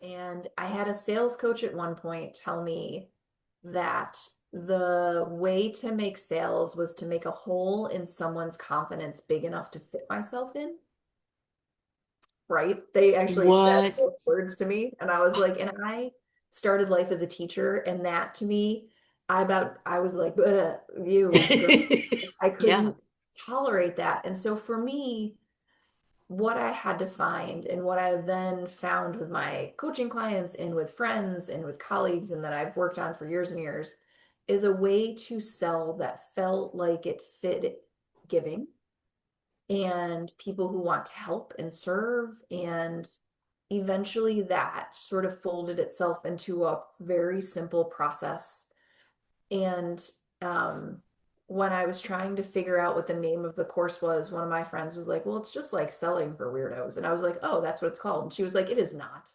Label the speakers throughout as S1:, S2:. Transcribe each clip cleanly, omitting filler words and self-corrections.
S1: And I had a sales coach at one point tell me that the way to make sales was to make a hole in someone's confidence big enough to fit myself in. Right? They actually said
S2: What?
S1: those words to me. And I was like, and I started life as a teacher. And that to me, I was like, "Ugh, you, girl." I
S2: Yeah.
S1: couldn't tolerate that. And so for me, what I had to find and what I've then found with my coaching clients and with friends and with colleagues and that I've worked on for years and years is a way to sell that felt like it fit giving and people who want to help and serve. And eventually that sort of folded itself into a very simple process. And um, when I was trying to figure out what the name of the course was, one of my friends was like, well, it's just like selling for weirdos. And I was like, oh, that's what it's called. And she was like, it is not.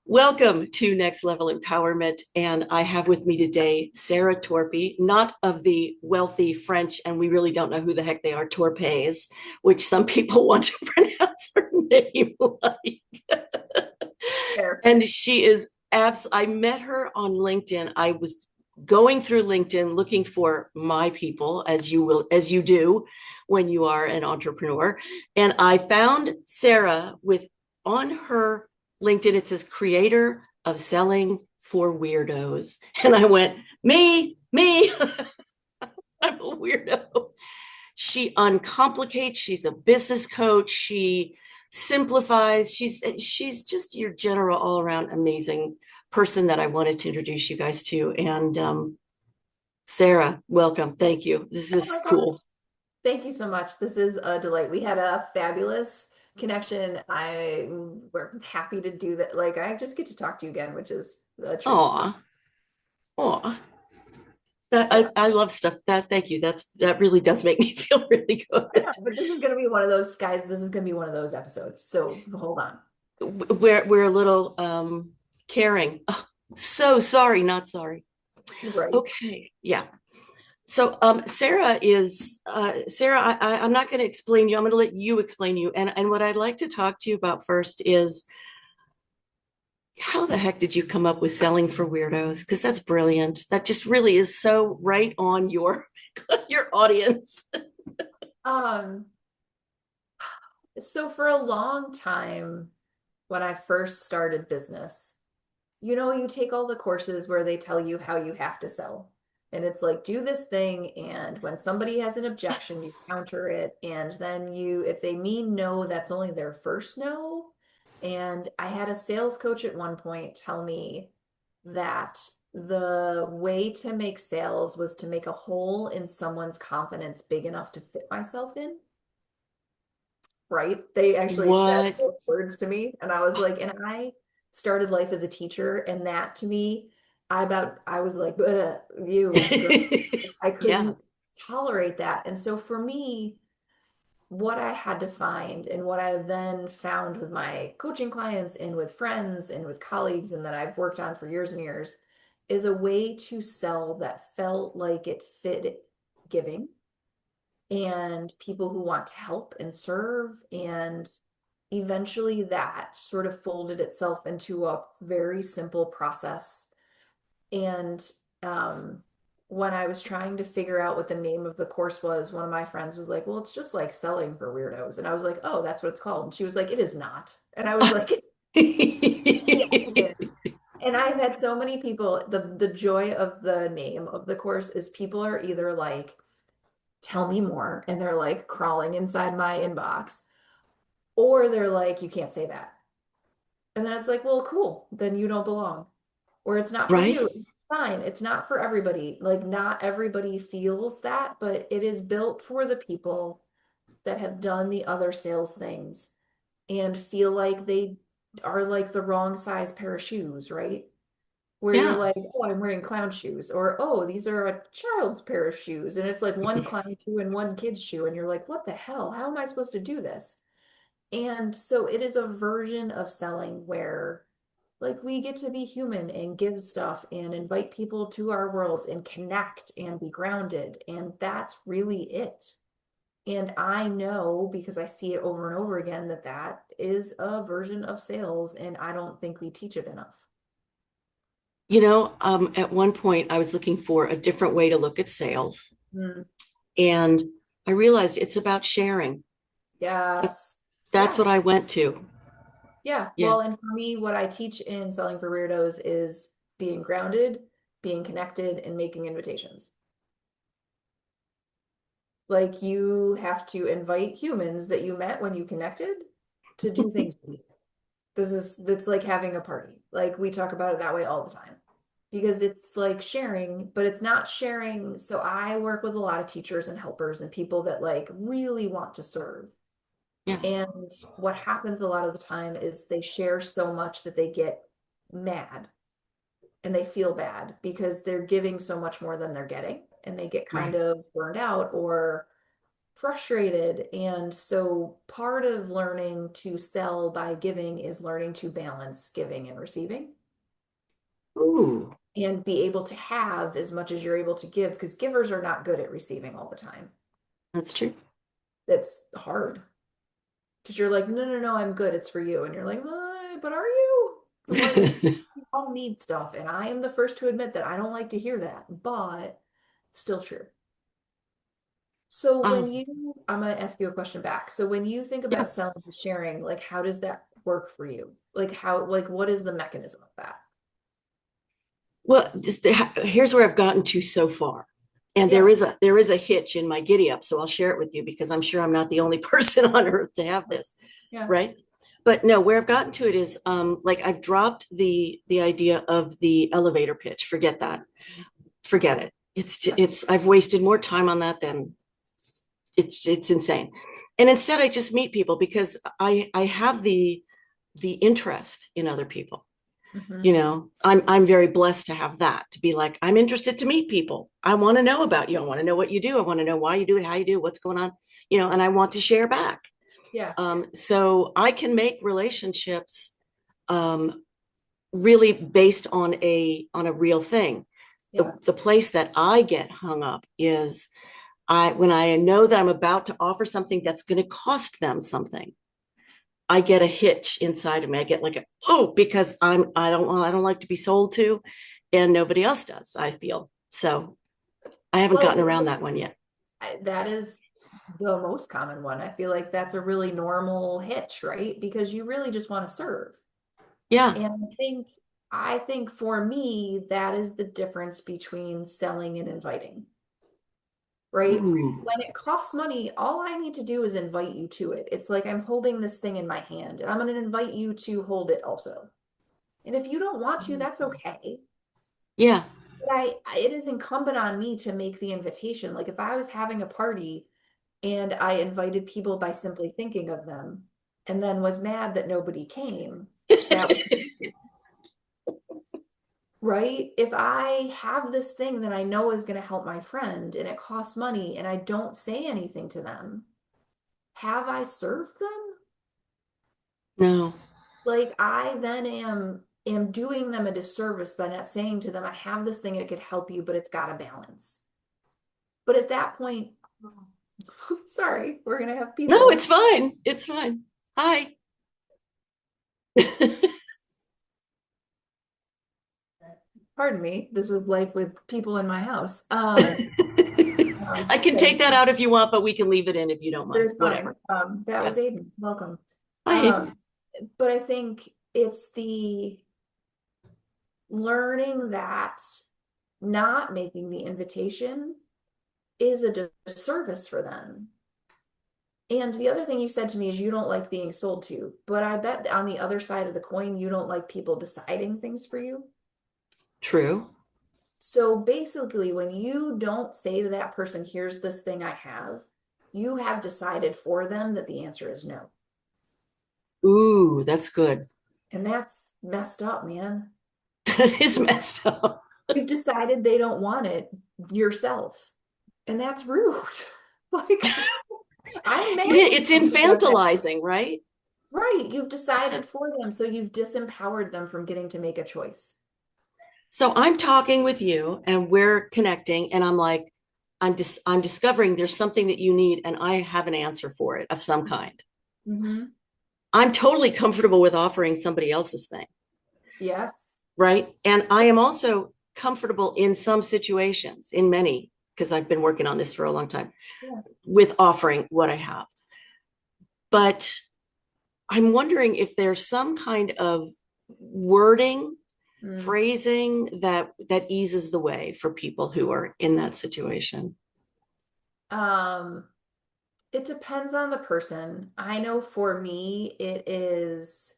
S2: Welcome to Next Level Empowerment. And I have with me today Sara Torpey, not of the wealthy French, and we really don't know who the heck they are, Torpeys, which some people want to pronounce her name like.
S1: Fair.
S2: And she is I met her on LinkedIn. I was going through LinkedIn looking for my people, as you do when you are an entrepreneur. And I found Sara with on her LinkedIn, it says creator of selling for weirdos. And I went, me, I'm a weirdo. She uncomplicates, she's a business coach, she simplifies, she's just your general all-around amazing person that I wanted to introduce you guys to. And Sara, welcome. Thank you. This
S1: Oh
S2: is
S1: my God.
S2: cool.
S1: Thank you so much. This is a delight. We had a fabulous connection. We're happy to do that. Like, I just get to talk to you again, which is a treat.
S2: Aw, aw. That
S1: Yeah.
S2: I love stuff. That thank you. That really does make me feel really
S1: I
S2: good.
S1: know, but this is going to be one of those guys. This is going to be one of those episodes. So hold on.
S2: We're a little caring. Oh, so sorry, not sorry.
S1: Right.
S2: Okay, yeah. So Sara. I'm not going to explain you. I'm going to let you explain you. And what I'd like to talk to you about first is how the heck did you come up with selling for weirdos? Because that's brilliant. That just really is so right on your your audience.
S1: Um, so for a long time, when I first started business, you take all the courses where they tell you how you have to sell. And it's like, do this thing. And when somebody has an objection, you counter it. And then if they mean no, that's only their first no. And I had a sales coach at one point tell me that the way to make sales was to make a hole in someone's confidence big enough to fit myself in. Right? They actually said
S2: What?
S1: those words to me. And I was like, and I started life as a teacher. And that to me, I was like, "Ugh, you, girl." I
S2: Yeah.
S1: couldn't tolerate that. And so for me, what I had to find and what I've then found with my coaching clients and with friends and with colleagues and that I've worked on for years and years is a way to sell that felt like it fit giving and people who want to help and serve. And eventually that sort of folded itself into a very simple process. And um, when I was trying to figure out what the name of the course was, one of my friends was like, well, it's just like selling for weirdos. And I was like, oh, that's what it's called. And she was like, it is not. And I was like, yes, it is. And I've had so many people, the joy of the name of the course is people are either like, tell me more, and they're like crawling inside my inbox, or they're like, you can't say that. And then it's like, well, cool, then you don't belong. Or it's not for
S2: Right?
S1: you. Fine, it's not for everybody. Like, not everybody feels that, but it is built for the people that have done the other sales things and feel like they are like the wrong size pair of shoes, right? Where you're
S2: Yeah.
S1: like, oh, I'm wearing clown shoes, or oh, these are a child's pair of shoes, and it's like one clown shoe and one kid's shoe, and you're like, what the hell? How am I supposed to do this? And so it is a version of selling where Like we get to be human and give stuff and invite people to our worlds and connect and be grounded. And that's really it. And I know because I see it over and over again that that is a version of sales, and I don't think we teach it enough.
S2: At one point I was looking for a different way to look at sales,
S1: Mm.
S2: and I realized it's about sharing. So
S1: Yes.
S2: that's what
S1: Yes.
S2: I went to.
S1: Yeah.
S2: Yeah.
S1: Well, and for me, what I teach in Selling for Weirdos is being grounded, being connected, and making invitations. Like you have to invite humans that you met when you connected to do things with you. That's like having a party. Like we talk about it that way all the time because it's like sharing, but it's not sharing. So I work with a lot of teachers and helpers and people that like really want to serve.
S2: Yeah.
S1: And what happens a lot of the time is they share so much that they get mad and they feel bad because they're giving so much more than they're getting. And they get kind
S2: Right.
S1: of burned out or frustrated. And so part of learning to sell by giving is learning to balance giving and receiving
S2: Ooh,
S1: and be able to have as much as you're able to give because givers are not good at receiving all the time.
S2: that's true.
S1: That's hard because you're like, no, no, no, I'm good. It's for you. And you're like, but are you? But like, we all need stuff. And I am the first to admit that I don't like to hear that, but still true. So
S2: um,
S1: when you, I'm gonna ask you a question back. So when you think
S2: yeah.
S1: about selling and sharing, like how does that work for you? Like how, like what is the mechanism of that?
S2: Well, here's where I've gotten to so far. And there
S1: Yeah.
S2: is a hitch in my giddy up, so I'll share it with you because I'm sure I'm not the only person on earth to have this,
S1: Yeah.
S2: right? But no, where I've gotten to it is like I've dropped the idea of the elevator pitch. Forget that. Forget it.
S1: Yeah.
S2: It's I've wasted more time on that than it's insane. And instead I just meet people because I have the interest in other people.
S1: Hmm.
S2: I'm very blessed to have that, to be like, I'm interested to meet people. I want to know about you. I want to know what you do. I want to know why you do it, how you do it, what's going on, and I want to share back.
S1: Yeah.
S2: So I can make relationships um, really based on a real thing. The
S1: Yeah.
S2: the place that I get hung up is I when I know that I'm about to offer something that's going to cost them something. I get a hitch inside of me. I get like because I don't like to be sold to, and nobody else does. I feel so. I haven't
S1: Well,
S2: gotten around that one yet.
S1: that is the most common one. I feel like that's a really normal hitch, right? Because you really just want to serve.
S2: Yeah.
S1: And I think for me, that is the difference between selling and inviting, right?
S2: Ooh.
S1: When it costs money, all I need to do is invite you to it. It's like I'm holding this thing in my hand and I'm going to invite you to hold it also. And if you don't want to, that's okay.
S2: Yeah.
S1: But it is incumbent on me to make the invitation. Like if I was having a party and I invited people by simply thinking of them and then was mad that nobody came, that would be right. If I have this thing that I know is going to help my friend and it costs money and I don't say anything to them, have I served them?
S2: No.
S1: Like I then am doing them a disservice by not saying to them, I have this thing that could help you, but it's got a balance. But at that point, sorry, we're gonna have
S2: No,
S1: people.
S2: it's fine. It's fine. Hi.
S1: Pardon me, this is life with people in my house.
S2: I can take
S1: Okay,
S2: that out if you want, but we can leave it in if you don't mind.
S1: there's fine.
S2: Whatever.
S1: That
S2: Yeah.
S1: was Aiden. Welcome.
S2: Hi.
S1: Um, but I think it's the learning that not making the invitation is a disservice for them. And the other thing you said to me is you don't like being sold to, but I bet on the other side of the coin, you don't like people deciding things for you.
S2: True.
S1: So basically, when you don't say to that person, here's this thing I you have decided for them that the answer is no.
S2: Ooh, that's good.
S1: And that's messed up, man.
S2: That is messed up.
S1: You've decided they don't want it yourself. And that's rude. Like, I'm mad
S2: It's
S1: about that.
S2: infantilizing, right?
S1: Right. You've decided for them, so you've disempowered them from getting to make a choice.
S2: So I'm talking with you and we're connecting, and I'm like, I'm discovering there's something that you need, and I have an answer for it of some kind.
S1: Hmm.
S2: I'm totally comfortable with offering somebody else's thing,
S1: Yes.
S2: right? And I am also comfortable in some situations, in many, because I've been working on this for a long time,
S1: Yeah.
S2: with offering what I have. But I'm wondering if there's some kind of wording,
S1: Mm.
S2: phrasing that eases the way for people who are in that situation.
S1: Um, it depends on the person. I know for me, it is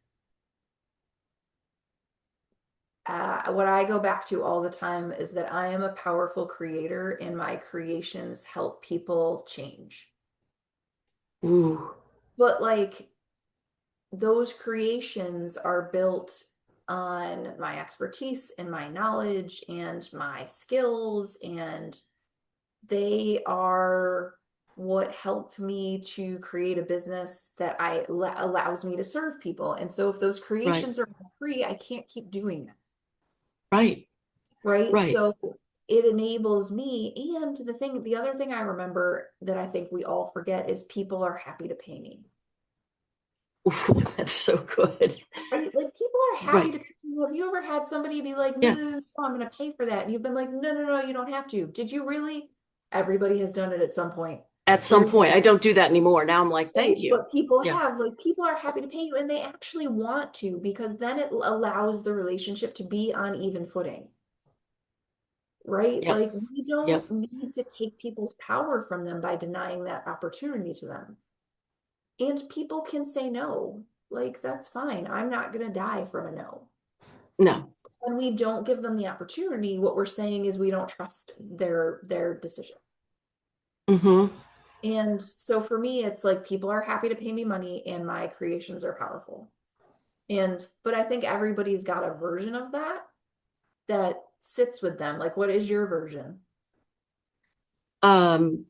S1: what I go back to all the time is that I am a powerful creator and my creations help people change.
S2: Ooh,
S1: But like those creations are built on my expertise and my knowledge and my skills, and they are what helped me to create a business that allows me to serve people. And so if those
S2: right,
S1: creations are free, I can't keep doing that.
S2: right,
S1: Right.
S2: right.
S1: So it enables me. And the other thing I remember that I think we all forget is people are happy to pay me.
S2: Ooh, that's so good.
S1: Right? Like people are happy
S2: Right.
S1: to pay you. Have you ever had somebody be like, no,
S2: Yeah.
S1: no, no, no, I'm going to pay for that? And you've been like, no, no, no, you don't have to. Did you really? Everybody has done it at some point.
S2: At some
S1: There's
S2: point, I don't do that anymore. Now I'm like,
S1: Right,
S2: thank you.
S1: but people
S2: Yeah.
S1: have, like, people are happy to pay you and they actually want to because then it allows the relationship to be on even footing, right?
S2: Yep.
S1: Like, we
S2: Yep.
S1: don't need to take people's power from them by denying that opportunity to them. And people can say no. Like, that's fine. I'm not going to die from a no.
S2: No.
S1: When we don't give them the opportunity, what we're saying is we don't trust their decision.
S2: Mm-hmm.
S1: And so for me, it's like people are happy to pay me money and my creations are powerful. But I think everybody's got a version of that that sits with them. Like, what is your version?
S2: Um,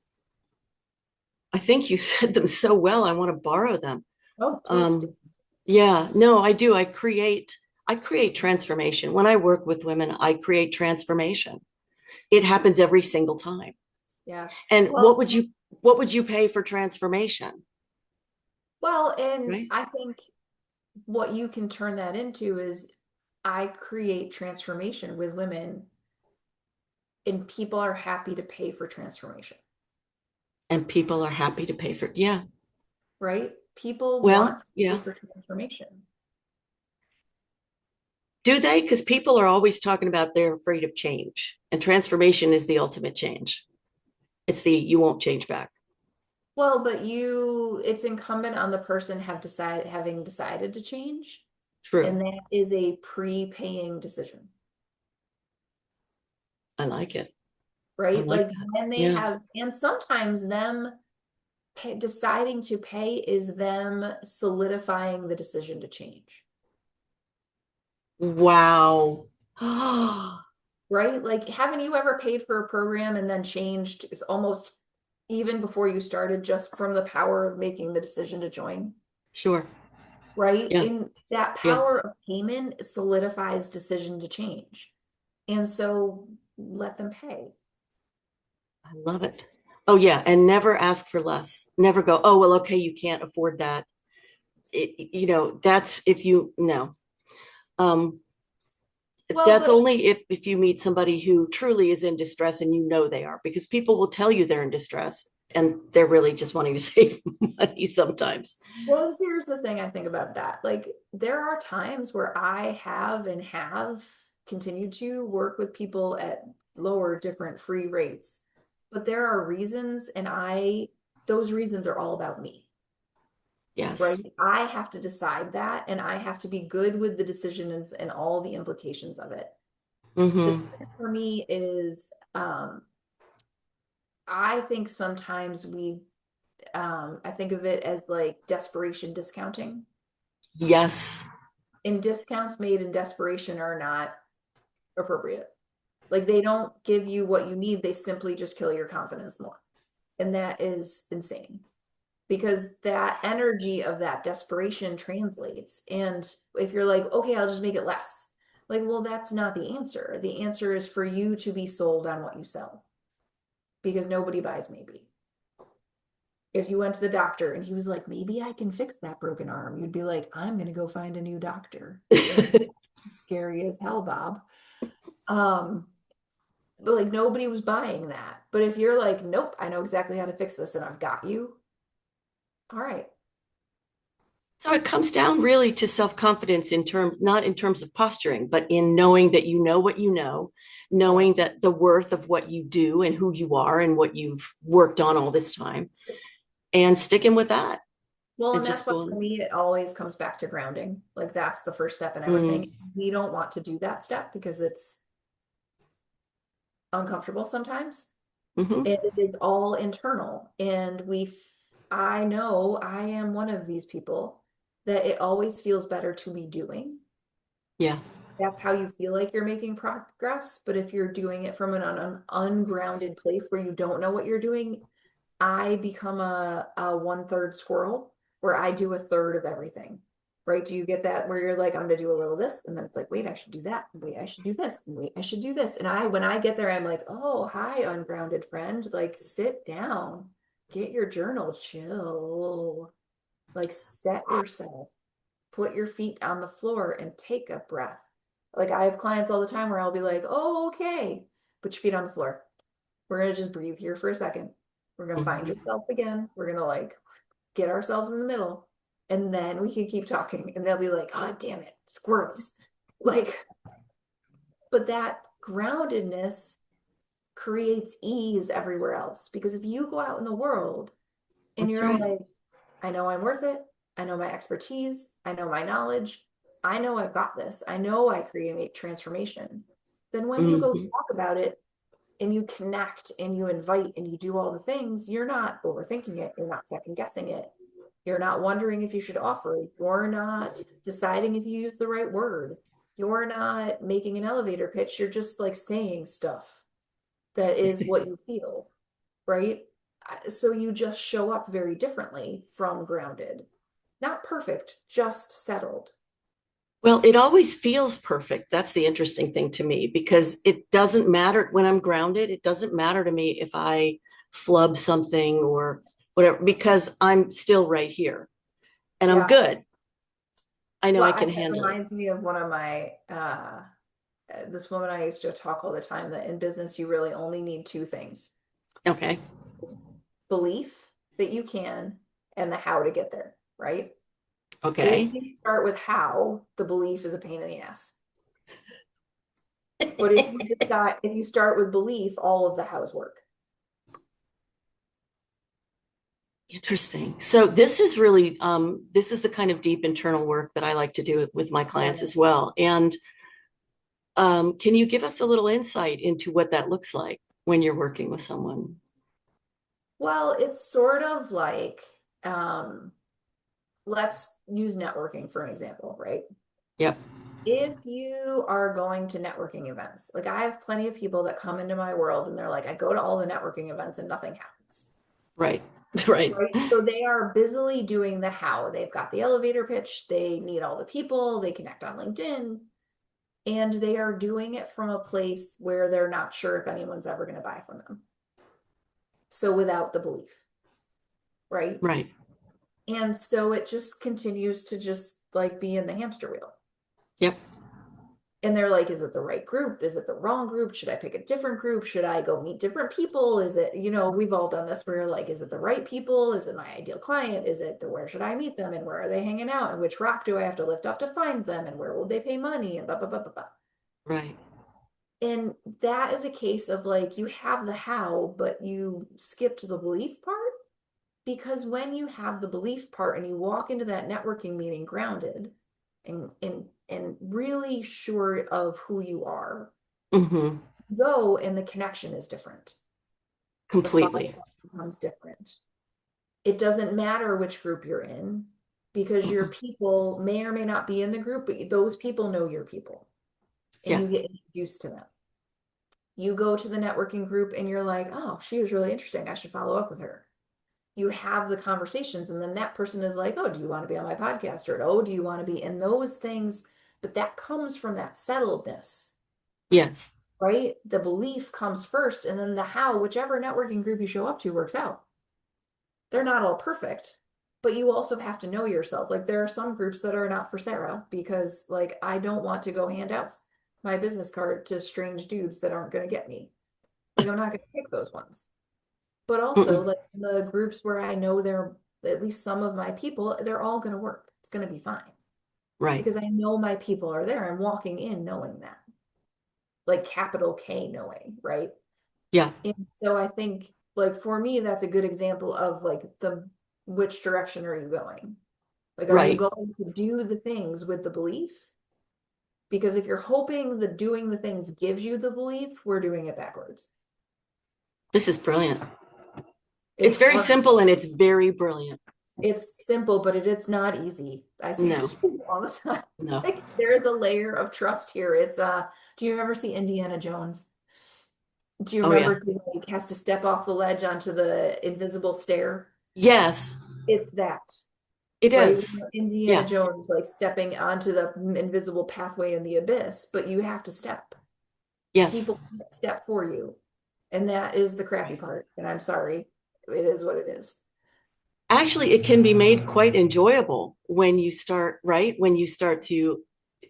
S2: I think you said them so well. I want to borrow them.
S1: Oh, please do.
S2: Um, yeah, no, I do. I create transformation. When I work with women, I create transformation. It happens every single time.
S1: Yes.
S2: And what would you pay for transformation?
S1: And
S2: Right?
S1: I think what you can turn that into is I create transformation with women, and people are happy to pay for transformation,
S2: And people are happy to pay for it. Yeah.
S1: right? People want
S2: Well,
S1: to pay
S2: yeah.
S1: for transformation.
S2: Do they? Because people are always talking about they're afraid of change. And transformation is the ultimate change. It's the you won't change back.
S1: Well, but it's incumbent on the person having decided to change, and
S2: True.
S1: that is a pre-paying decision.
S2: I like it. I
S1: Right?
S2: like
S1: Like
S2: that.
S1: when they
S2: Yeah.
S1: have, and sometimes deciding to pay is them solidifying the decision to change.
S2: Wow.
S1: Right? Like, haven't you ever paid for a program and then changed is almost even before you started just from the power of making the decision to join?
S2: Sure.
S1: Right?
S2: Yeah.
S1: In that
S2: Yeah.
S1: power of payment solidifies decision to change. And so let them pay.
S2: I love it. Oh, yeah. And never ask for less. Never go, oh, well, okay, you can't afford that. That's if you, no. Um,
S1: Well,
S2: that's
S1: but
S2: only if you meet somebody who truly is in distress and you know they are, because people will tell you they're in distress and they're really just wanting to save money sometimes.
S1: Well, here's the thing I think about that. Like, there are times where I have continued to work with people at lower, different free rates. But there are reasons, and those reasons are all about me, right?
S2: Yes.
S1: I have to decide that, and I have to be good with the decisions and all the implications of it. The
S2: Mm-hmm.
S1: thing for me is, I think sometimes I think of it as like desperation discounting.
S2: Yes.
S1: And discounts made in desperation are not appropriate. Like they don't give you what you need, they simply just kill your confidence more. And that is insane. because that energy of that desperation translates. And if you're like, okay, I'll just make it less, like, well, that's not the answer. The answer is for you to be sold on what you sell because nobody buys maybe. If you went to the doctor and he was like, maybe I can fix that broken arm, you'd be like, I'm gonna go find a new doctor. And scary as hell, Bob. Um, but like nobody was buying that. But if you're like, nope, I know exactly how to fix this and I've got you, all right.
S2: So it comes down really to self-confidence in terms, not in terms of posturing, but in knowing that you know what you know, knowing
S1: Yes.
S2: that the worth of what you do and who you are and what you've worked on all this time, and sticking with that
S1: Well,
S2: and
S1: and that's
S2: just
S1: why for
S2: going,
S1: me, it always comes back to grounding. Like that's the first step in everything.
S2: mm,
S1: We don't want to do that step because it's uncomfortable sometimes.
S2: mm-hmm,
S1: And it is all internal. And I know I am one of these people that it always feels better to be doing.
S2: yeah,
S1: That's how you feel like you're making progress. But if you're doing it from an ungrounded place where you don't know what you're doing, I become a one-third squirrel where I do a third of everything. Right? Do you get that where you're like, I'm gonna do a little this, and then it's like, wait, I should do that. Wait, I should do this. And wait, I should do this. And when I get there, I'm like, oh, hi, ungrounded friend. Like, sit down, get your journal, chill. Like, set yourself, put your feet on the floor and take a breath. Like, I have clients all the time where I'll be like, oh, okay, put your feet on the floor. We're gonna just breathe here for a second. We're gonna find
S2: mm-hmm.
S1: yourself again. We're gonna like get ourselves in the middle, and then we can keep talking. And they'll be like, "Oh, damn it, squirrels!" Like, but that groundedness creates ease everywhere else. Because if you go out in the world and
S2: That's
S1: you're
S2: right.
S1: like, "I know I'm worth it. I know my expertise. I know my knowledge. I know I've got this. I know I create transformation." Then when you go
S2: Mm-hmm.
S1: talk about it and you connect and you invite and you do all the things, you're not overthinking it. You're not second guessing it. You're not wondering if you should offer. You're not deciding if you use the right word. You're not making an elevator pitch. You're just like saying stuff that is what you feel, right? So you just show up very differently from grounded. Not perfect, just settled.
S2: Well, it always feels perfect. That's the interesting thing to me because it doesn't matter when I'm grounded. It doesn't matter to me if I flub something or whatever because I'm still right here and I'm
S1: Yeah.
S2: good. I know
S1: Well,
S2: I can
S1: it
S2: handle it.
S1: reminds me of one of my this woman I used to talk all the time that in business you really only need two things:
S2: Okay.
S1: belief that you can and the how to get there, right? If
S2: Okay.
S1: you start with how, the belief is a pain in the ass. But if you start with belief, all of the hows work.
S2: Interesting. So this is really this is the kind of deep internal work that I like to do with my clients
S1: Yeah.
S2: as well. And can you give us a little insight into what that looks like when you're working with someone?
S1: Well, it's sort of like, um, let's use networking for an example, right?
S2: Yep.
S1: If you are going to networking events, like I have plenty of people that come into my world and they're like, I go to all the networking events and nothing happens.
S2: Right. Right.
S1: Right. So they are busily doing the how. They've got the elevator pitch, they meet all the people, they connect on LinkedIn, and they are doing it from a place where they're not sure if anyone's ever going to buy from them. So without the belief, right?
S2: Right.
S1: And so it just continues to just like be in the hamster wheel.
S2: Yep.
S1: And they're like, is it the right group? Is it the wrong group? Should I pick a different group? Should I go meet different people? Is it, we've all done this where you're like, is it the right people? Is it my ideal client? Is it where should I meet them? And where are they hanging out? And which rock do I have to lift up to find them? And where will they pay money? And blah, blah, blah, blah, blah.
S2: Right.
S1: And that is a case of like, you have the how, but you skipped the belief part. Because when you have the belief part and you walk into that networking meeting grounded and really sure of who you are,
S2: Hmm.
S1: go and the connection is different. The
S2: Completely.
S1: follow-up becomes different. It doesn't matter which group you're in because your
S2: Mhm.
S1: people may or may not be in the group, but those people know your people and
S2: Yeah.
S1: you get introduced to them. You go to the networking group and you're like, oh, she was really interesting. I should follow up with her. you have the conversations, and then that person is like, oh, do you want to be on my podcast? Or, oh, do you want to be in those things? But that comes from that settledness,
S2: Yes.
S1: right? The belief comes first, and then the how, whichever networking group you show up to works out. They're not all perfect, but you also have to know yourself. Like there are some groups that are not for Sarah because like I don't want to go hand out my business card to strange dudes that aren't going to get me. Like I'm not going to pick those ones. But also
S2: Mm-mm.
S1: like the groups where I know they're at least some of my people, they're all going to work. It's going to be fine
S2: Right.
S1: because I know my people are there. I'm walking in knowing that, like capital K knowing, right?
S2: Yeah.
S1: And so I think like for me, that's a good example of like the which direction are you going? Like, are you
S2: Right.
S1: going to do the things with the belief? Because if you're hoping that doing the things gives you the belief, we're doing it backwards.
S2: This is brilliant. It's
S1: It's
S2: very
S1: hard.
S2: simple and it's very brilliant.
S1: It's simple, but it's not easy. I say it
S2: No,
S1: to people all the time.
S2: no.
S1: Like there is a layer of trust here. It's do you ever see Indiana Jones? Do you
S2: Oh, yeah.
S1: remember he like has to step off the ledge onto the invisible stair?
S2: Yes,
S1: It's that.
S2: it
S1: Right?
S2: is.
S1: Indiana
S2: Yeah.
S1: Jones like stepping onto the invisible pathway in the abyss, but you have to step.
S2: Yes.
S1: People can't step for you. And that is the crappy part. And I'm sorry. It is what it is.
S2: Actually, it can be made quite enjoyable when you start, right? When you start to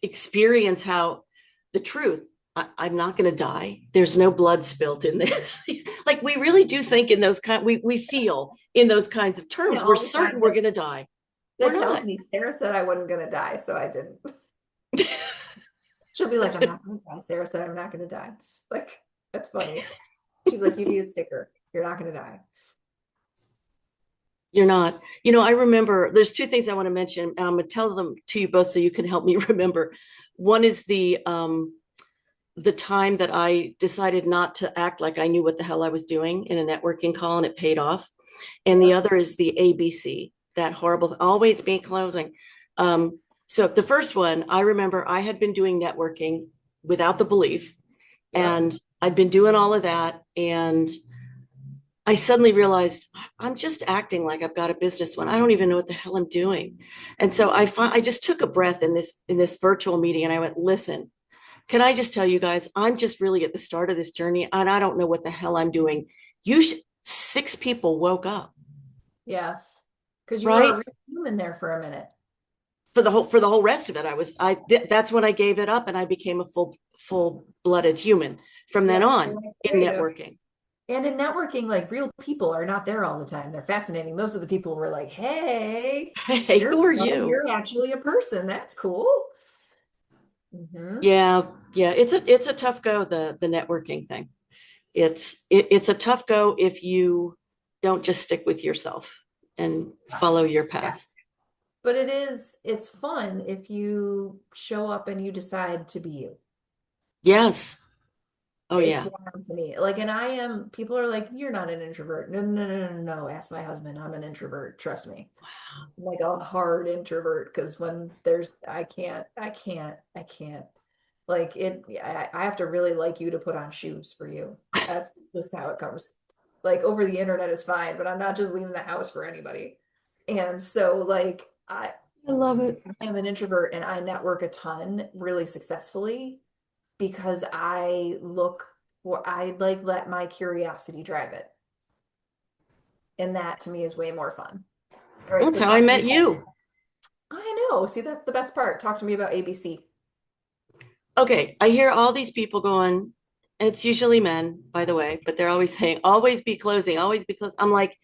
S2: experience how the truth, I'm not going to die. There's no blood spilt in this. Like we really do think in those we feel in those kinds of
S1: Yeah,
S2: terms. We're
S1: all the
S2: certain
S1: time.
S2: we're going to die. We're
S1: That tells
S2: not.
S1: me Sarah said I wasn't gonna die, so I didn't. She'll be like, I'm not gonna die. Sarah said I'm not gonna die. Like, that's funny. She's like, you need a sticker. You're not gonna die.
S2: You're not. I remember there's two things I want to mention. And I'm going to tell them to you both so you can help me remember. One is the time that I decided not to act like I knew what the hell I was doing in a networking call and it paid off. And the
S1: Yeah.
S2: other is the ABC, that horrible, always be closing. So the first one, I remember I had been doing networking without the belief
S1: Yep.
S2: and I'd been doing all of that. And I suddenly realized I'm just acting like I've got a business when I don't even know what the hell I'm doing. And so I just took a breath in this virtual meeting and I went, listen, can I just tell you guys, I'm just really at the start of this journey and I don't know what the hell I'm doing. You should, six people woke up,
S1: Yes. Because you were a
S2: right?
S1: real human there for a minute.
S2: For the whole rest of it, that's when I gave it up and I became a full-blooded human from then
S1: Yep. So
S2: on
S1: like,
S2: in
S1: there you go.
S2: networking.
S1: And in networking, like real people are not there all the time. They're fascinating. Those are the people who are like, hey,
S2: Hey,
S1: you're
S2: who are
S1: fun.
S2: you?
S1: You're actually a person. That's cool. Hmm.
S2: Yeah, yeah, it's a tough go, the networking thing. It's a tough go if you don't just stick with yourself and follow
S1: Yes.
S2: your
S1: Yes.
S2: path.
S1: But it's fun if you show up and you decide to be you.
S2: Yes. Oh
S1: It's
S2: yeah.
S1: wild to me. Like, and I am, people are like, you're not an introvert. No, no, no, no, no. Ask my husband. I'm an introvert. Trust me. I'm like a hard introvert because when there's, I can't. Like it, I have to really like you to put on shoes for you. That's just how it comes. Like over the internet is fine, but I'm not just leaving the house for anybody. And so like
S2: I love it.
S1: I'm an introvert and I network a ton really successfully because I look for, I like let my curiosity drive it. And that to me is way more fun. All right,
S2: That's
S1: so
S2: how I
S1: talk to me
S2: met
S1: about,
S2: you.
S1: I know, see, that's the best part. Talk to me about ABC.
S2: Okay, I hear all these people going, it's usually men, by the way, but they're always saying, always be closing, always be closing. I'm like,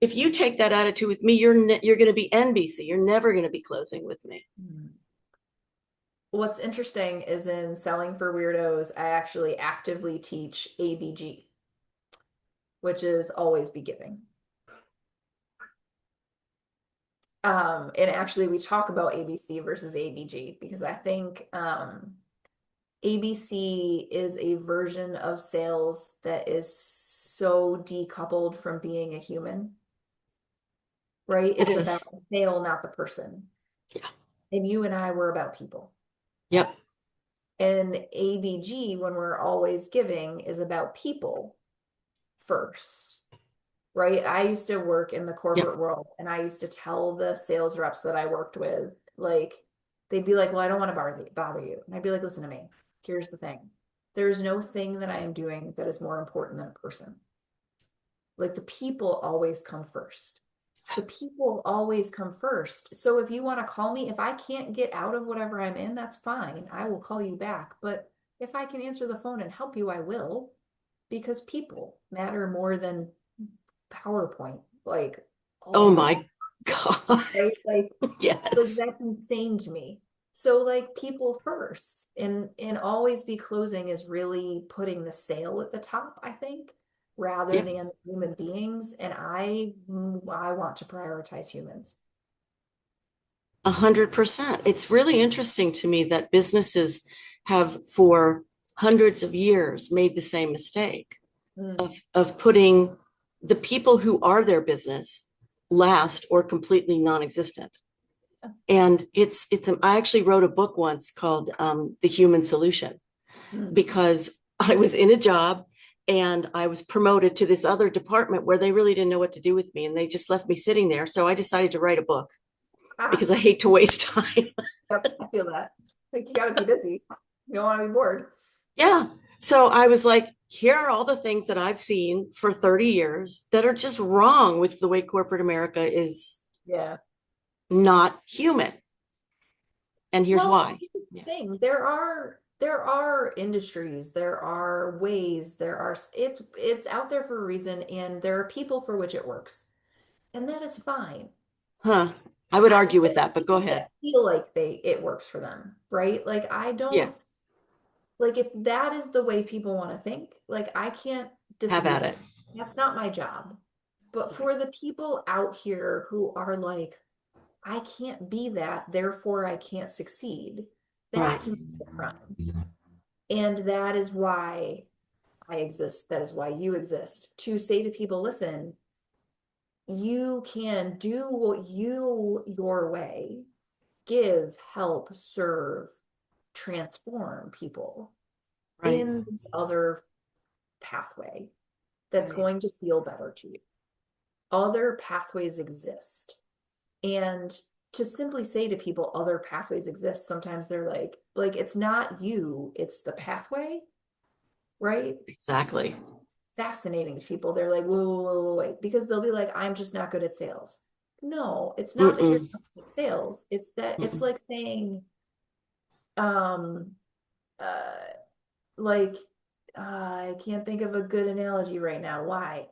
S2: if you take that attitude with me, you're going to be NBC. You're never going to be closing with me.
S1: Hmm. What's interesting is in selling for weirdos, I actually actively teach ABG, which is always be giving. And actually we talk about ABC versus ABG because I think ABC is a version of sales that is so decoupled from being a human, right?
S2: It
S1: It's
S2: is.
S1: about the sale, not the person.
S2: Yeah.
S1: And you and I were about people.
S2: Yep.
S1: And ABG, when we're always giving, is about people first. right? I used to work in the
S2: Yep.
S1: corporate world and I used to tell the sales reps that I worked with, like, they'd be like, well, I don't want to bother you. And I'd be like, listen to me. Here's the thing. There's no thing that I am doing that is more important than a person. Like the people always come first. The people always come first. So if you want to call me, if I can't get out of whatever I'm in, that's fine. I will call you back. But if I can answer the phone and help you, I will, because people matter more than PowerPoint. Like,
S2: Oh
S1: oh,
S2: my God.
S1: right? Like
S2: Yes.
S1: that's insane to me. So like people first and always be closing is really putting the sale at the top, I think, rather
S2: Yep.
S1: than human beings. And I want to prioritize humans.
S2: 100%. It's really interesting to me that businesses have for hundreds of years made the same mistake
S1: Mm.
S2: of putting the people who are their business last or completely non-existent. And I actually wrote a book once called The Human Solution,
S1: Mm.
S2: because I was in a job and I was promoted to this other department where they really didn't know what to do with me and they just left me sitting there. So I decided to write a book
S1: Ah,
S2: because I hate to waste time.
S1: yep, I feel that. Like you gotta be busy. You don't want to be bored.
S2: Yeah. So I was like, here are all the things that I've seen for 30 years that are just wrong with the way corporate America is
S1: Yeah.
S2: not human. And here's
S1: Well,
S2: why.
S1: here's the
S2: Yeah.
S1: thing. There are industries, there are ways, it's out there for a reason, and there are people for which it works. And that is fine.
S2: Huh. I would argue with
S1: There are
S2: that, but go
S1: people
S2: ahead.
S1: that feel like it works for them, right? Like I
S2: Yeah.
S1: don't like if that is the way people want to think, like I can't
S2: Have at
S1: disabuse them.
S2: it.
S1: That's not my job. But
S2: Right.
S1: for the people out here who are like, I can't be that, therefore I can't succeed, that
S2: Right.
S1: to me is a crime. And that is why I exist. That is why you exist. To say to people, listen, you can do what your way, give, help, serve, transform people
S2: Right.
S1: in this other pathway that's
S2: Right.
S1: going to feel better to you. Other pathways exist. And to simply say to people other pathways exist, sometimes they're like it's not you, it's the pathway, right?
S2: Exactly.
S1: Fascinating to people. They're like, whoa, whoa, whoa, whoa, wait, because they'll be like, I'm just not good at sales. No, it's not that you're
S2: Mm-mm.
S1: not good at sales. It's that it's
S2: Mm-mm.
S1: like saying, um, uh, like, I can't think of a good analogy right now. Why?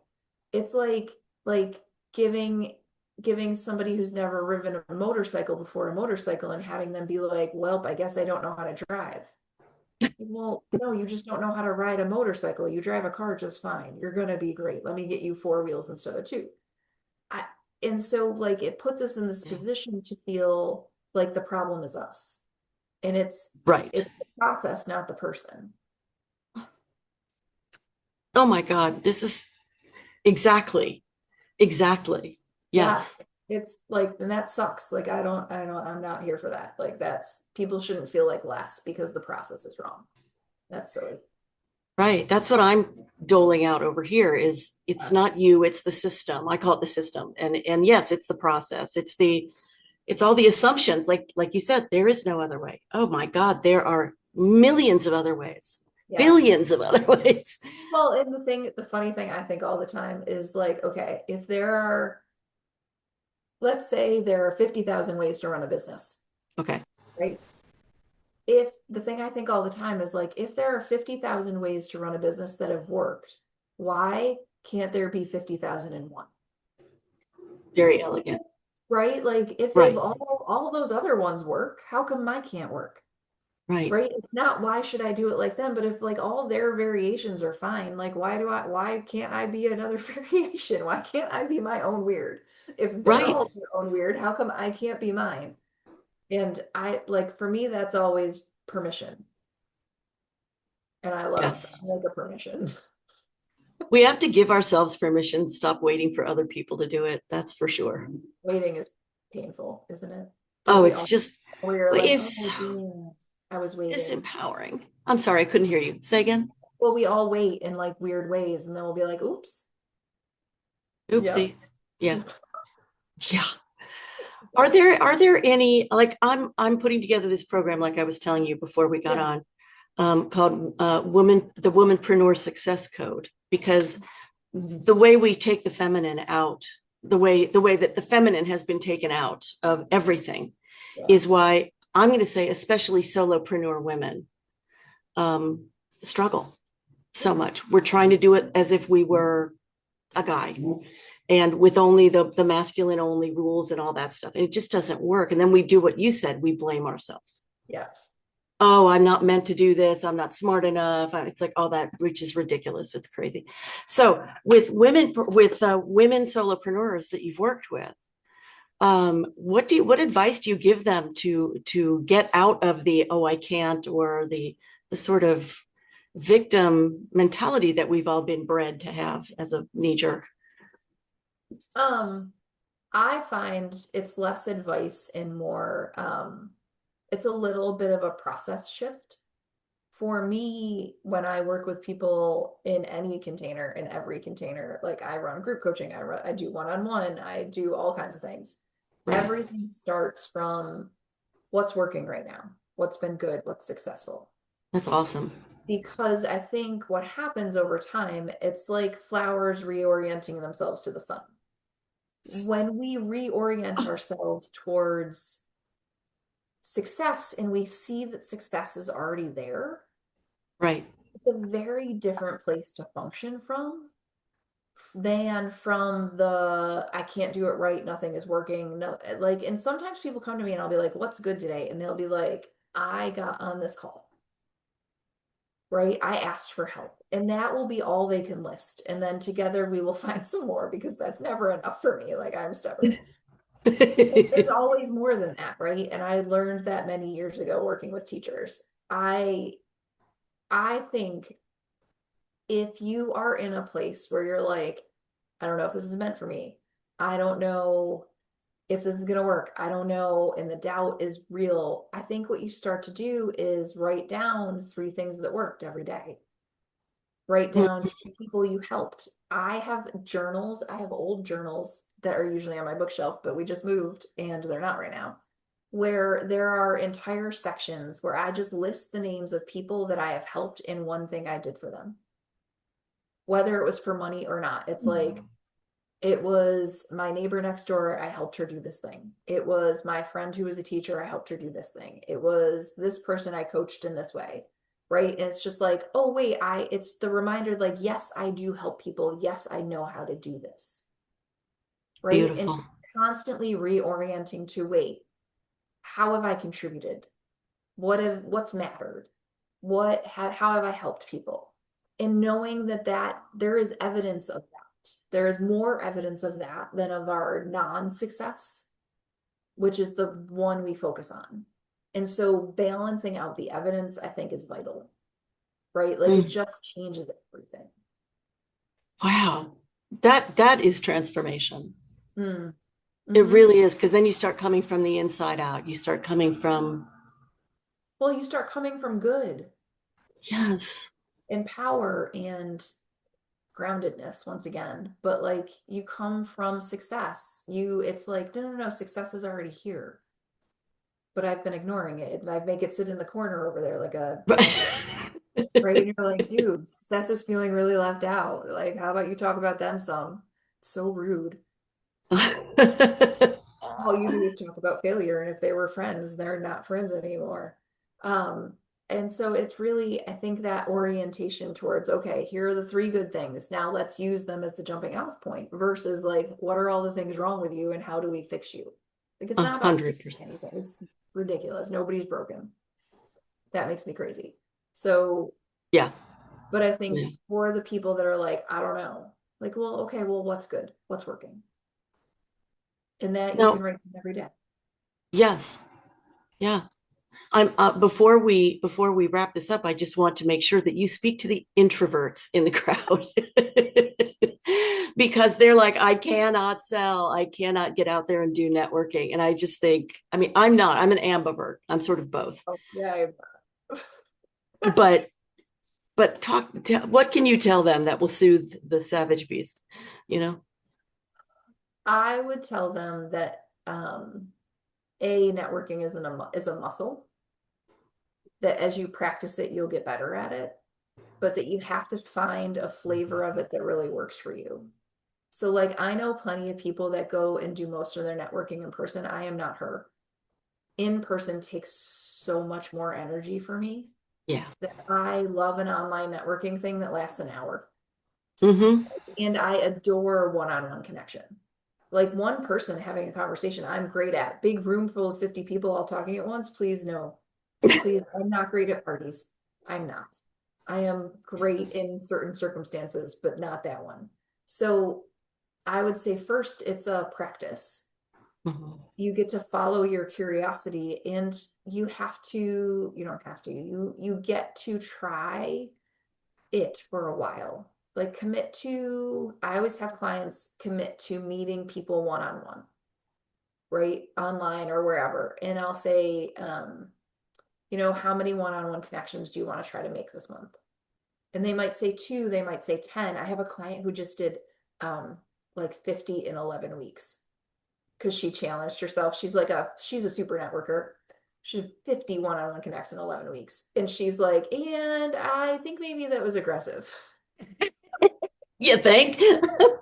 S1: It's like giving giving somebody who's never ridden a motorcycle before a motorcycle and having them be like, well, I guess I don't know how to drive. Well, no, you just don't know how to ride a motorcycle. You drive a car just fine. You're gonna be great. Let me get you four wheels instead of two. I, and so like it puts us in this
S2: Yeah.
S1: position to feel like the problem is us. And
S2: Right.
S1: it's the process, not the person.
S2: Oh my God. This is exactly, exactly.
S1: Yeah.
S2: Yes.
S1: It's like, and that sucks. Like I'm not here for that. Like people shouldn't feel like less because the process is wrong. That's silly.
S2: Right. That's what I'm doling out over here is it's
S1: Yeah.
S2: not you, it's the system. I call it the system. And yes, it's the process. It's all the assumptions. Like you said, there is no other way. Oh my God, there are millions of other ways,
S1: Yeah.
S2: billions of other ways.
S1: Well, and the funny thing I think all the time is like, okay, if there are, let's say there are 50,000 ways to run a business,
S2: Okay.
S1: right? If the thing I think all the time is like, if there are 50,000 ways to run a business that have worked, why can't there be 50,001?
S2: Very elegant.
S1: Right? Like if they've
S2: Right.
S1: all those other ones work, how come mine can't work?
S2: Right.
S1: Right? It's not why should I do it like them, but if like all their variations are fine, like why can't I be another variation? Why can't I be my own weird? If they're
S2: Right.
S1: all their own weird, how come I can't be mine? And I like for me that's always permission. And
S2: Yes.
S1: I like a permission.
S2: We have to give ourselves permission, stop waiting for other people to do it. That's for sure.
S1: Waiting is painful, isn't it? Don't
S2: Oh,
S1: we
S2: it's
S1: all
S2: just,
S1: we're like,
S2: it's
S1: oh yeah, I was waiting.
S2: disempowering. I'm sorry, I couldn't hear you. Say again.
S1: Well, we all wait in like weird ways, and then we'll be like, oops. Yep.
S2: Oopsie. Yeah. Yeah. Are there any, like, I'm putting together this program like I was telling you before we got
S1: Yeah.
S2: on, called the Womanpreneur Success Code, because the way we take the feminine out, the way that the feminine has been taken out of everything,
S1: Yeah.
S2: is why I'm going to say especially solopreneur women um, struggle so
S1: Yeah.
S2: much. We're trying to do it as if we were a guy, and with only the masculine only rules and all that stuff, and it just doesn't work. And then we do what you said, we blame ourselves.
S1: Yes.
S2: Oh, I'm not meant to do this, I'm not smart enough. It's like all that, which is ridiculous. It's crazy. So with women solopreneurs that you've worked with, what advice do you give them to get out of the, oh, I can't, or the sort of victim mentality that we've all been bred to have as a knee jerk?
S1: Um, I find it's less advice and more, it's a little bit of a process shift. For me, when I work with people in any container, in every container, like I run group coaching, I do one-on-one, I do all kinds of things.
S2: Right.
S1: Everything starts from what's working right now, what's been good, what's successful.
S2: That's awesome.
S1: Because I think what happens over time, it's like flowers reorienting themselves to the sun. When we reorient ourselves towards success and we see that success is already there,
S2: Right.
S1: it's a very different place to function from than from the I can't do it right, nothing is working. No, like, and sometimes people come to me and I'll be like, what's good today? And they'll be like, I got on this call, right? I asked for help. And that will be all they can list. And then together we will find some more because that's never enough for me. Like, I'm stubborn. But there's always more than that, right? And I learned that many years ago working with teachers. I I think if you are in a place where you're like, I don't know if this is meant for me. I don't know if this is going to work. I don't know. And the doubt is real. I think what you start to do is write down three things that worked every day. Write down three people you helped. I have journals. I have old journals that are usually on my bookshelf, but we just moved and they're not right now. Where there are entire sections where I just list the names of people that I have helped in one thing I did for them, whether it was for money or not. It's like, it was my neighbor next door. I helped her do this thing. It was my friend who was a teacher. I helped her do this thing. It was this person I coached in this way. Right. And it's just like, oh, wait, it's the reminder, like, yes, I do help people. Yes, I know how to do this. Right. And
S2: Beautiful.
S1: constantly reorienting to, wait, how have I contributed? What's mattered? How have I helped people? And knowing that there is evidence of that. There is more evidence of that than of our non-success, which is the one we focus on. And so balancing out the evidence, I think, is vital, right? Like, it
S2: Mm.
S1: just changes everything.
S2: Wow. That is transformation.
S1: Mm.
S2: It
S1: Hmm.
S2: really is, because then you start coming from the inside out. You start coming from,
S1: Well, you start coming from good
S2: yes.
S1: and power and groundedness once again, but like, you come from success. It's like, no, no, no, success is already here, but I've been ignoring it. I make it sit in the corner over there like a monkey, right? And you're like, dude, success is feeling really left out. Like, how about you talk about them some? It's so rude. All you do is talk about failure, and if they were friends, they're not friends anymore. Um, and so it's really, I think, that orientation towards, okay, here are the three good things. Now let's use them as the jumping off point versus like, what are all the things wrong with you and how do we fix you? Like, it's
S2: A
S1: not about
S2: hundred
S1: fixing
S2: percent.
S1: anything. It's ridiculous. Nobody's broken. That makes me crazy. So,
S2: Yeah.
S1: but I think
S2: Yeah.
S1: for the people that are like, I don't know, like, well, okay, well, what's good? What's working? And that you can
S2: No,
S1: write every day.
S2: yes. Yeah. I'm before we wrap this up, I just want to make sure that you speak to the introverts in the crowd. Because they're like, I cannot sell, I cannot get out there and do networking. And I just think, I mean, I'm an ambivert. I'm sort of both.
S1: Oh, yeah.
S2: But what can you tell them that will soothe the savage beast, you know?
S1: I would tell them that networking is a muscle that as you practice it, you'll get better at it, but that you have to find a flavor of it that really works for you. So like I know plenty of people that go and do most of their networking in person. I am not her. In person takes so much more energy for me
S2: Yeah.
S1: that I love an online networking thing that lasts an hour.
S2: Mm-hmm.
S1: And I adore one-on-one connection. Like one person having a conversation, I'm great at. Big room full of 50 people all talking at once, please no. Please, I'm not great at parties. I'm not. I am great in certain circumstances, but not that one. So I would say first, it's a practice.
S2: Mm-hmm.
S1: You get to follow your curiosity and you don't have to, you get to try it for a while. Like I always have clients commit to meeting people one-on-one, right? Online or wherever. And I'll say, how many one-on-one connections do you want to try to make this month? And they might say two, they might say 10. I have a client who just did like 50 in 11 weeks because she challenged herself. She's a super networker. She did 50 one-on-one connects in 11 weeks. And she's like, and I think maybe that was aggressive.
S2: You think?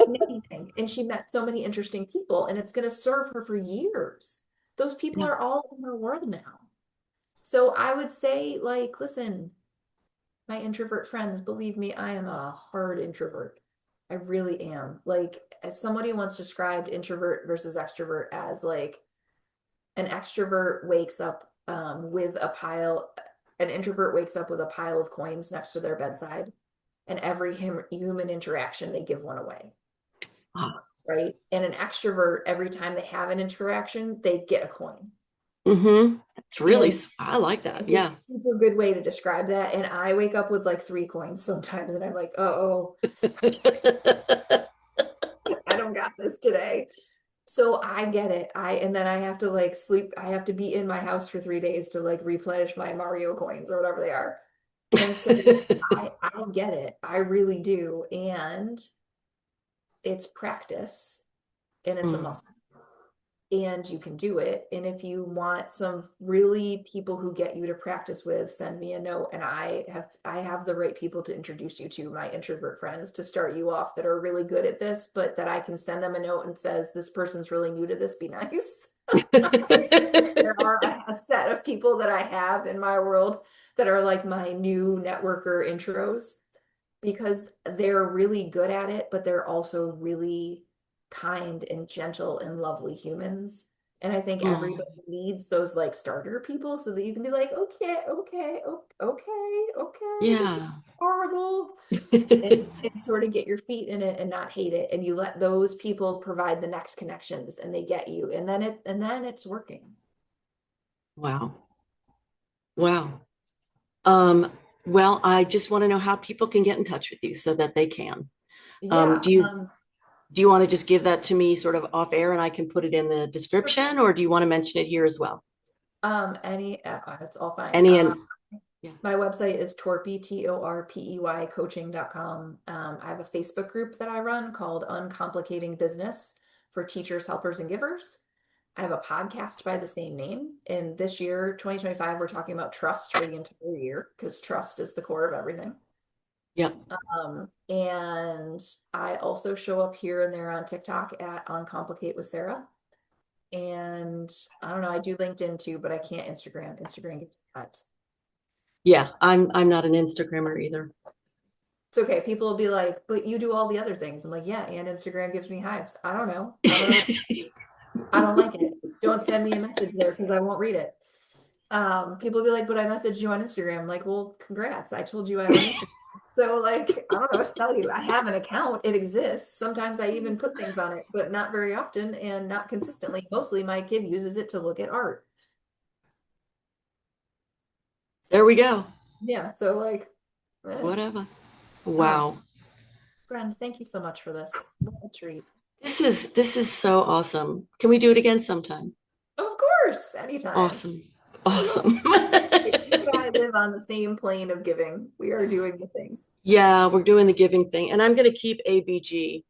S1: Amazing. And she met so many interesting people, and it's going to serve her for years. Those people
S2: Yeah.
S1: are all in her world now. So I would say, like, listen, my introvert friends, believe me, I am a hard introvert. I really am. Like, as somebody once described introvert versus extrovert as like an extrovert wakes up an introvert wakes up with a pile of coins next to their bedside, and every human interaction, they give one away.
S2: Ah.
S1: Right? And an extrovert, every time they have an interaction, they get a coin.
S2: Mm-hmm. It's really,
S1: And
S2: I like that.
S1: it's a
S2: Yeah.
S1: super good way to describe that. And I wake up with like three coins sometimes, and I'm like, oh, I don't got this today. So I get it. And then I have to like sleep. I have to be in my house for 3 days to like replenish my Mario coins or whatever they are. And so I get it. I really do. And it's practice and it's a
S2: Mm.
S1: muscle. And you can do it. And if you want some really people who get you to practice with, send me a note and I have the right people to introduce you to, my introvert friends, to start you off that are really good at this, but that I can send them a note and says this person's really new to this, be nice. There are a set of people that I have in my world that are like my new networker intros because they're really good at it, but they're also really kind and gentle and lovely humans. And I think
S2: Mm.
S1: everybody needs those like starter people so that you can be like, okay, okay, okay, okay, this is
S2: Yeah.
S1: horrible. And sort of get your feet in it and not hate it. And you let those people provide the next connections and they get you. And then it's working.
S2: Wow. Wow. Um, well, I just want to know how people can get in touch with you so that they can.
S1: Yeah.
S2: Do you want to just give that to me sort of off air and I can put it in the
S1: For sure.
S2: description, or do you want to mention it here as well?
S1: It's all fine.
S2: Any and yeah.
S1: My website is Torpey, Torpey coaching.com. I have a Facebook group that I run called Uncomplicating Business for teachers, helpers, and givers. I have a podcast by the same name. And this year, 2025, we're talking about trust for the entire year because trust is the core of everything.
S2: Yeah.
S1: And I also show up here and there on TikTok at Uncomplicate with Sarah. And I don't know, I do LinkedIn too, but I can't Instagram. Instagram gets vibes.
S2: Yeah. I'm not an Instagrammer either.
S1: It's okay. People will be like, but you do all the other things. I'm like, yeah, and Instagram gives me hives. I don't know. I don't know. I don't like it. Don't send me a message there because I won't read it. People will be like, but I messaged you on Instagram. I'm like, well, congrats. I told you I don't Instagram. So like, I don't know what to tell you. I have an account. It exists. Sometimes I even put things on it, but not very often and not consistently. Mostly my kid uses it to look at art.
S2: There we go.
S1: Yeah. So like, eh.
S2: Whatever.
S1: Oh,
S2: Wow.
S1: friend, thank you so much for this. What a treat.
S2: This is so awesome. Can we do it again sometime?
S1: Of course, anytime.
S2: Awesome.
S1: I love
S2: Awesome.
S1: it. You and I live on the same plane of giving. We are doing the things.
S2: Yeah, we're doing the giving thing. And I'm going to keep ABG.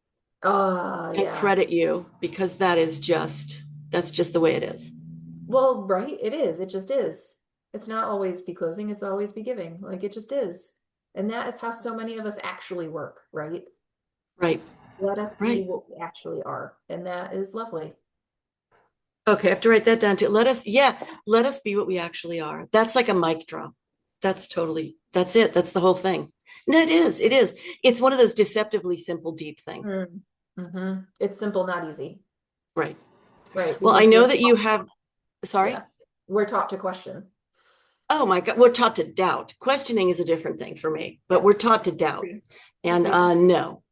S2: and
S1: Yeah.
S2: credit you, because that's just the way it is.
S1: Well, right, it is. It just is. It's not always be closing, it's always be giving. Like it just is. And that is how so many of us actually work, right?
S2: Right.
S1: Let us be
S2: Right.
S1: what we actually are. And that is lovely.
S2: Okay, I have to write that down too. Let us be what we actually are. That's like a mic drop. That's it. That's the whole thing. No, it is. It is. It's one of those deceptively simple, deep things.
S1: Mm. It's simple, not easy,
S2: Right.
S1: right?
S2: Well, I
S1: Because
S2: know
S1: we're
S2: that you
S1: taught,
S2: have,
S1: yeah,
S2: sorry.
S1: we're taught to question.
S2: Oh my God. We're taught to doubt. Questioning is a different thing for me, but we're
S1: Yes.
S2: taught to doubt.
S1: Agreed.
S2: And
S1: Agreed.
S2: no,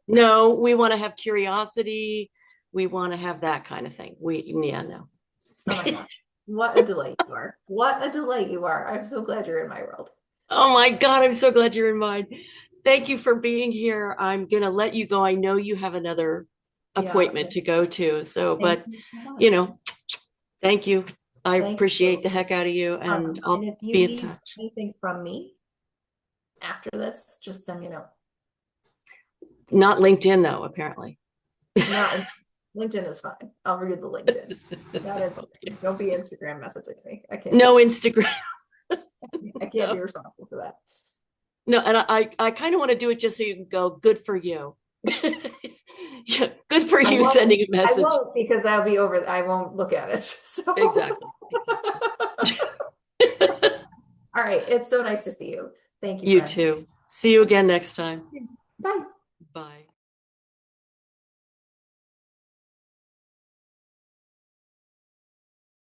S2: no, we want to have curiosity. We want to have that kind of thing. Yeah, no.
S1: Oh my gosh. What a delight you are. What a delight you are. I'm so glad you're in my world.
S2: Oh my God, I'm so glad you're in mine. Thank you for being here. I'm going to let you go. I know you have another
S1: Yeah.
S2: appointment to go to. So,
S1: Thank
S2: but,
S1: you so
S2: you
S1: much.
S2: know, thank you. I
S1: Thank
S2: appreciate
S1: you.
S2: the heck out of you, and
S1: And
S2: I'll
S1: if you
S2: be in
S1: need
S2: touch.
S1: anything from me after this, just send me a note.
S2: Not LinkedIn, though, apparently.
S1: Not in, LinkedIn is fine. I'll read the LinkedIn. That is fine. Don't be Instagram messaging me. I can't
S2: No
S1: do
S2: Instagram.
S1: I can't be
S2: No,
S1: responsible for that.
S2: no. And I kind of want to do it just so you can go, good for you. Yeah, good for you sending a
S1: I
S2: message.
S1: won't because I'll be over. I won't look at it. So,
S2: Exactly. Exactly.
S1: all right. It's so nice to see you. Thank you,
S2: You
S1: friend.
S2: too. See you again next time.
S1: Bye.
S2: Bye.